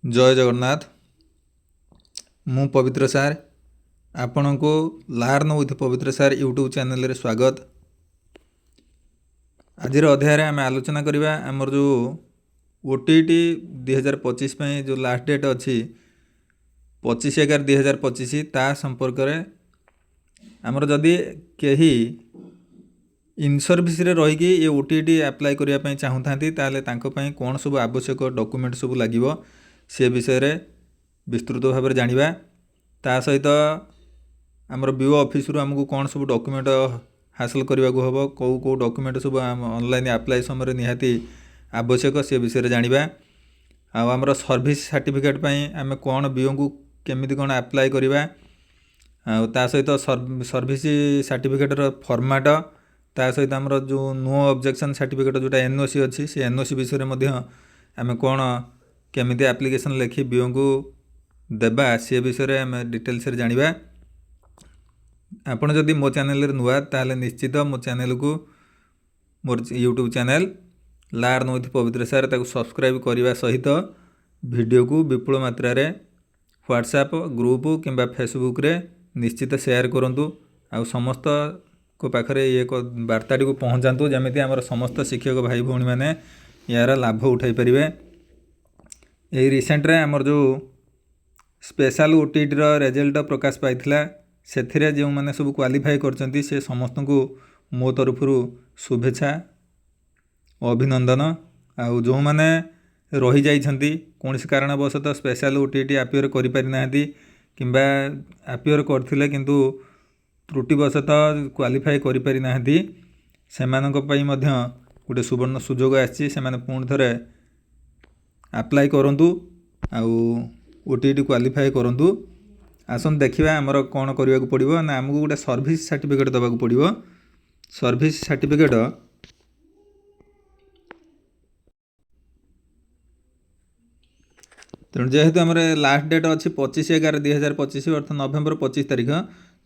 जय जगन्नाथ। मु पवित्र सार आपण को लर्न विथ पवित्र सार यूट्यूब चैनल रे स्वागत। आज अध्याय आम आलोचना करवा आमर जो ओटीटी 2025 जो लास्ट डेट अच्छी 25/11/2025 ता संपर्क में आमर जदि कहीं इन सर्विस रे रहीकि ये ओटीटी अप्लाई करने चाहूँ ताले कौन सब आवश्यक डॉक्यूमेंट सब लगे से विषय रे विस्तृत भाव में जाना। ता सहित आमर बीओ ऑफिस रु आमको कौन सब डॉक्यूमेंट हासिल करने को हम कौ डॉक्यूमेंट सब ऑनलाइन अप्लाई समय निहाती आवश्यक से विषय रे जाना। आमर सर्विस सर्टिफिकेट आम कौन बीओ को केमिति कौन अप्लाई करवा ता सहित सर्विस सर्टिफिकेट फॉर्मेट ता सहित आमर जो नो ऑब्जेक्शन सर्टिफिकेट जोटा एनओसी अच्छी से एनओसी विषय में आम कौन केमिति एप्लिकेशन लिखि बीओ को देबा से विषय आम डिटेल्स जाना। आपण जदि मो चैनल नुआ ताले निश्चित मो चैनल को मोर यूट्यूब चैनल लर्न विथ पवित्र सार ताको सब्सक्राइब करने सहित वीडियो को विपुल मात्रा रे व्हाट्सएप ग्रुप किंबा फेसबुक रे निश्चित शेयर करंतु आ समस्त को पाखरे ये वार्ता को पहुँचातु जमी आमर समस्त शिक्षक भाई भौणी मैंने यार लाभ उठाई पारे। यही रिसेंट रे आमर जो स्पेशल ओटीटी रिजल्ट प्रकाश पाइथिला से जो मैंने सब क्वालिफाई करचंती से समस्त को मो तरफ शुभेच्छा अभिनंदन। आउ जो मैंने रही जाइछंती कौन कारणवशतः स्पेशल ओटीटी अपियर करि पारि नाहंती किंबा अपियर करथिले किंतु त्रुटिवशतः क्वालिफाई करि पारि नाहंती सेमानक पई मध्य गोटे सुवर्ण सुजोग आछि। सेमाने पुणी थरे अप्लाई करंतु आउ ओटीटी क्वालिफाई करंतु। आसन देखिबा हमर कोन करिया को पड़िबो ना हमकु गोटे सर्विस सर्टिफिकेट दबा को पड़िबो। सर्विस सर्टिफिकेट तेणु जेहेतु आम लास्ट डेट अच्छी 25/11/2025 अर्थ नवेम्बर 25 तारीख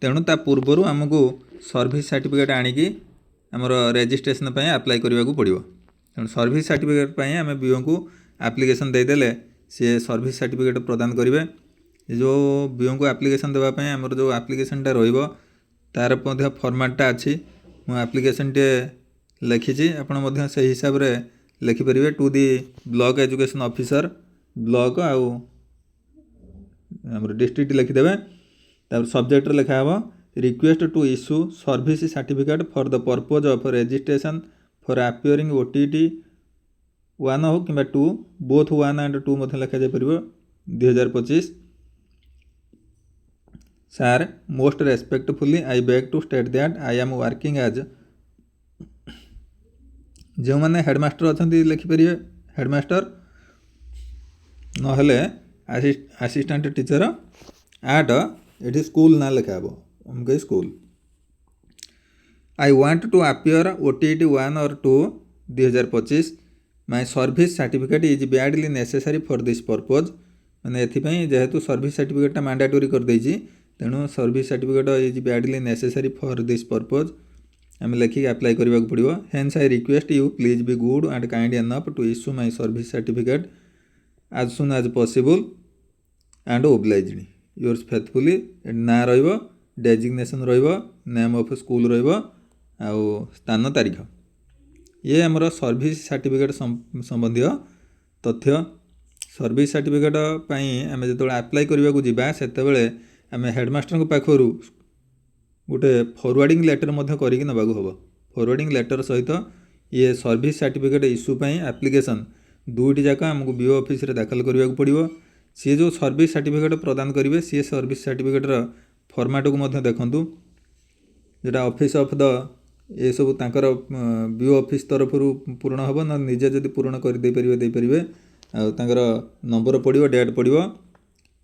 तेणु ता पूर्वर आमको सर्विस सर्टिफिकेट आणिकी आमर रेजिस्ट्रेशन अप्लाई करने को पड़ो। तेणु सर्विस सर्टिफिकेट आम बीओ को एप्लिकेशन देदेले सी सर्विस सर्टिफिकेट प्रदान करेंगे। जो बीओ को एप्लिकेशन देवाई आमर जो एप्लिकेशनटा रो तार फॉर्मेटटा अच्छी मु एप्लिकेशन टे लिखी आपण से हिसाब से लिखिपारे to the block education officer block आउ डिस्ट्रिक्ट लिखिदेवे। तापर सब्जेक्ट लिखा हम request to issue service certificate for the purpose of registration for appearing OTT 1 हो कि 2 बोथ 1 एंड 2 लिखा जापर 2025। Sir, most respectfully I beg to state that I am working as जो मैंने हेडमास्टर अच्छा लिखिपारे हेडमास्टर नहले असिस्टेंट टीचर एट ये school ना लिखा हम school. I want to appear OTT 1 और 2 2025 my service certificate is badly necessary for this purpose. मैंने एथिपाई जेहेतु सर्विस सर्टिफिकेटा मैंडेटरी कर देछि तेणु service certificate is badly necessary for this purpose आम लिखिक अप्लाई करने को पड़ो। Hence I request you please be good and kind enough to issue my service certificate as soon as possible and obliged yours faithfully ना रहिबो designation रहिबो name of school रहिबो आउ स्थान तारीख ये हमर सर्विस सर्टिफिकेट संबंधी तथ्य। सर्विस सर्टिफिकेट पई आम जो अप्लाई करने को जीवा सेतेबेले आम हेडमास्टर पाखरु गोटे फॉरवर्डिंग लेटर करिक नबाक हम। फॉरवर्डिंग लेटर सहित ये सर्विस सर्टिफिकेट इश्यू पई एप्लिकेशन दुईटी जाक आमको बीओ ऑफिस रे दाखल करने को पड़ो। सी जो सर्विस सर्टिफिकेट प्रदान करेंगे सी सर्विस सर्टिफिकेटर फॉर्मेट को देखूँ जोटा ऑफिस ऑफ द ये सब तांकर बीओ ऑफिस तरफ पूर्ण हम ना निजे जदि पूर्ण कर नंबर पड़ो डेट पड़ो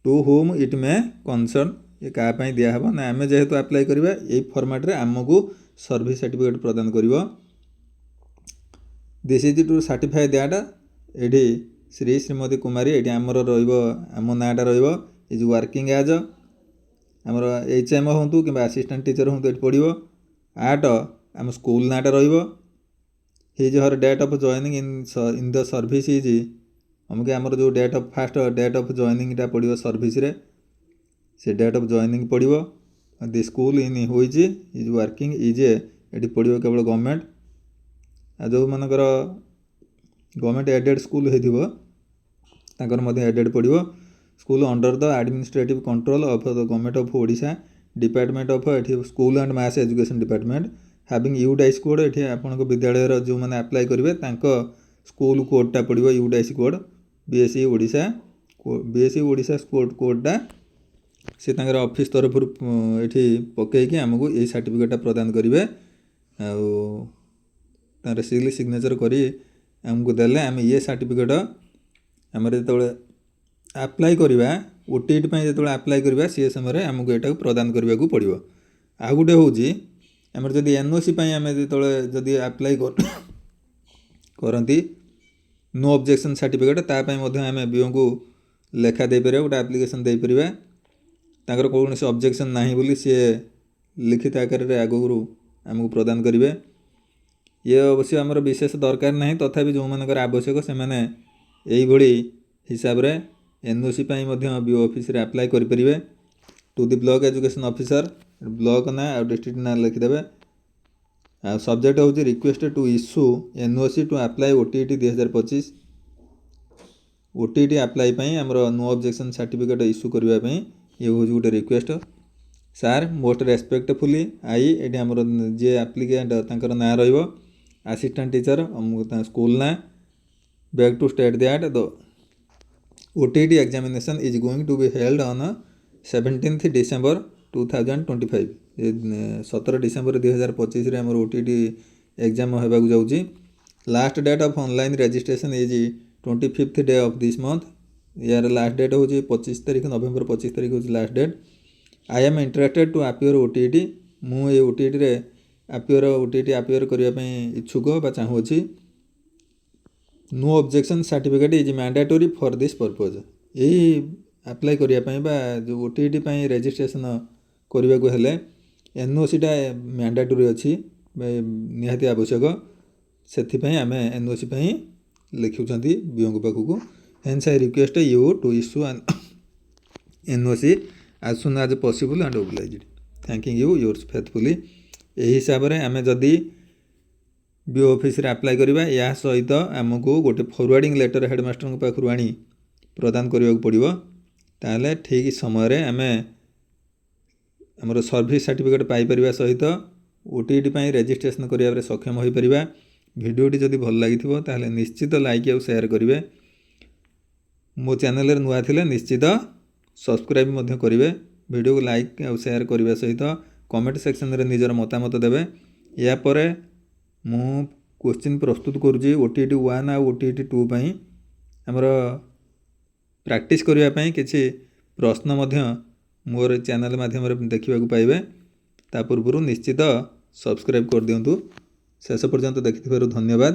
to whom it may concern ये क्या दिहब ना आम जेहेतु अप्लाई करवा ये फॉर्मेट रे आमको सर्विस सर्टिफिकेट प्रदान कर। This is to certify that एडी श्री श्रीमती कुमारी ये आमर रम नाटा रज वर्किंग एज आमर HM हूँ कि असिस्टेंट टीचर हूँ ये पड़ो आट आम स्कूल नाटा रज her date of joining in the service is अमुक आमर जो date of first date of जॉइनिंगटा पड़ो सर्विस रे से डेट ऑफ जॉइनिंग पड़ो the school in which is working is ये पड़ो केवल गवर्नमेंट जो मनकर गवर्नमेंट एडेड स्कूल होकर एडेड पड़ो school under the administrative control of the government of Odisha department of ये school and mass education department having UDISE code ये आपण विद्यालय जो मैंने अप्लाई करेंगे स्कूल कोडटा पड़ो यूडाइस कोड बीएससी ओडिशा कोडटा से ऑफिस तरफ ये पकईकि आमको ये सर्टिफिकेटा प्रदान करेंगे आर सील सिग्नेचर करी आमको देले आम ये सर्टिफिकेट आम जो अप्लाई करवा ओटीईटी जो अप्लाई करवा सी समय आमको यहाँ प्रदान करने को पड़ो आ गोटे हूँ आम जब एनओसी आम जो अप्लाई करती नो ऑब्जेक्शन सर्टिफिकेट तापाई आम बीओ को लेखा दे पारे गोटे एप्लिकेशन दे पारे ताकर कौन से ऑब्जेक्शन ना बोली सी लिखित आकार में आगु आमको प्रदान करेंगे ये अवश्य आमर विशेष दरकार ना तथापि जो मानकर आवश्यक से मैंने यही हिसाब रे एनओसी बीओ ऑफिस रे अप्लाई करेंगे to the block education officer block ना और डिस्ट्रिक्ट ना लिखिदेवे सब्जेक्ट हूँ request to issue NOC to apply OTET 2025 OTET apply आमर नो ऑब्जेक्शन सर्टिफिकेट इश्यू करने ये हूँ गोटे रिक्वेस्ट सार मोस्ट रेस्पेक्टफुली आई ये आमर जे एप्लिकेंट तांकर ना रहिबो असिस्टेंट टीचर स्कूल ना beg to state that the OTET examination is going to be held on 17 December 2025 17 December 2025 रे आमर ओटीईटी एग्जाम होबाक जाउची last date of online registration is 25th day of this month यार last date हूँ 25 तारीख November 25 तारीख हूँ last date I am interested to appear OTET मुझे ओटीईटी रे ओटीईटी अपियर करने इच्छुक बा चाहूँगी no objection certificate is mandatory for this purpose यही अप्लाई करने जो ओटीईटी रजिस्ट्रेशन करने को हेले एनओसीटा मैंडेटरी अच्छी निहाती आवश्यक से आम एनओसी लिखुं बीओ पाखक hence I request you to issue an NOC as soon as possible and obliged. Thanking you, yours faithfully. यही हिसाब से आम जदि बीओ ऑफिस रे अप्लाई करवा या सहित आमको गोटे फॉरवर्डिंग लेटर हेडमास्टर पाखु आनी प्रदान करने को पड़ो ताले ठीक समय आम आमर सर्विस सर्टिफिकेट पाइपर सहित ओटीईटी रजिस्ट्रेशन कर सक्षम हो पार भिडियोटी जदि भल लगी ताले निश्चित लाइक और शेयर करेंगे मो चैनल रे नुआ थिले निश्चित सब्सक्राइब मध्य करेंगे वीडियो को लाइक और शेयर करने सहित कमेंट सेक्शन रे निजर मतामत देवे या पर मु क्वेश्चन प्रस्तुत करुँची ओटीईटी 1 और ओटीईटी 2 आमर प्रैक्टिस करने किसी प्रश्न मोर चैनल माध्यम देखा पाइबे ता पूर्व निश्चित सब्सक्राइब कर दिंतु शेष पर्यंत देखिथिबारु धन्यवाद।